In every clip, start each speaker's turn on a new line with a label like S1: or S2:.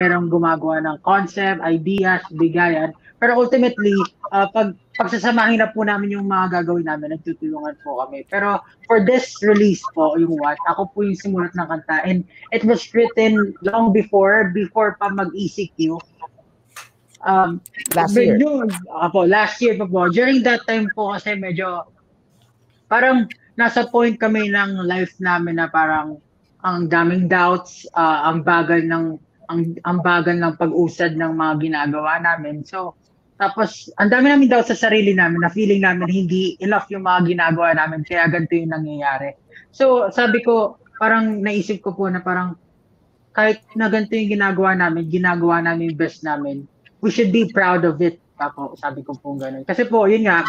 S1: merong gumagawa ng concept, ideas, bigayan. Pero ultimately, pagsasamahin na po namin yung mga gagawin namin, nagtutulungan po kami. Pero for this release po, yung What, ako po yung simulat ng kanta. And it was written long before pa mag-ECQ.
S2: Last year?
S1: Last year pa po. During that time po kasi medyo, parang nasa point kami ng life namin na parang ang daming doubts, ang bagal ng pag-usad ng mga ginagawa namin. So, tapos ang dami namin doubts sa sarili namin na feeling namin hindi enough yung mga ginagawa namin kaya ganito yung nangyayari. So, sabi ko, parang naisip ko po na parang kahit na ganito yung ginagawa namin yung best namin, we should be proud of it. Ako, sabi ko po gano'n. Kasi po, yun nga,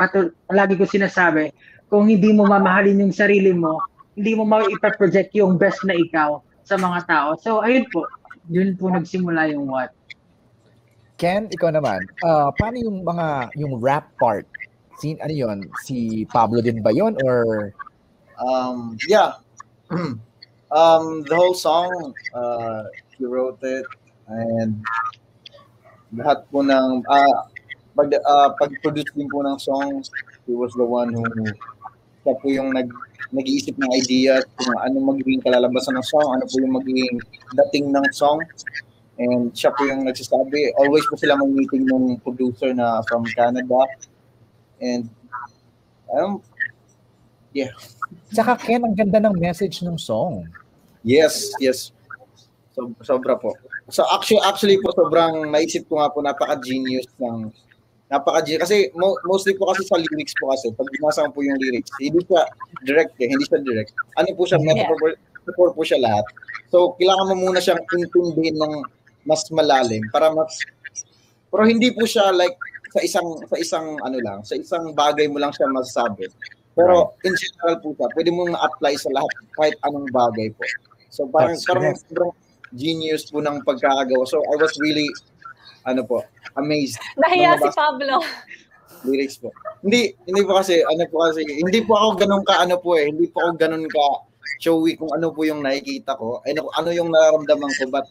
S1: lagi ko sinasabi, kung hindi mo mamahalin yung sarili mo, hindi mo ma-ipaproject yung best na ikaw sa mga tao. So, ayun po. Yun po nagsimula yung What.
S2: Ken, ikaw naman. Paano yung rap part? Ano yun? Si Pablo din ba yun? Or?
S3: Yeah. The whole song, he wrote it. And lahat po ng, pag-produce din po ng songs, he was the one who, siya po yung nag-iisip ng ideas kung ano magiging kalalabasan ng song, ano po yung magiging dating ng song. And siya po yung nagsasabi. Always po sila mag-meeting ng producer na from Canada. And, yeah.
S2: Tsaka Ken, ang ganda ng message ng song.
S3: Yes. Sobra po. So actually po, sobrang naisip ko nga po, napaka-genius. Kasi mostly po kasi sa lyrics po kasi, pag binasa po yung lyrics, hindi siya direct. Ano po siya, metaphor po siya lahat. So, kailangan mo muna siyang intindihin ng mas malalim para pero hindi po siya like sa isang bagay mo lang siya masasabi. Pero in general po siya, pwede mo na-apply sa lahat kahit anong bagay po. So, parang sobrang genius po ng pagkakagawa. So, I was really amazed.
S4: Nahiya si Pablo.
S3: Lyrics po. Hindi po kasi, hindi po ako ganun hindi po ako ganun ka showy kung ano po yung nakikita ko, ano yung nararamdaman ko, but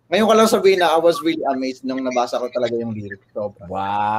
S3: ngayon ko lang sabihin na I was really amazed nung nabasa ko talaga yung lyrics. So,
S2: wow.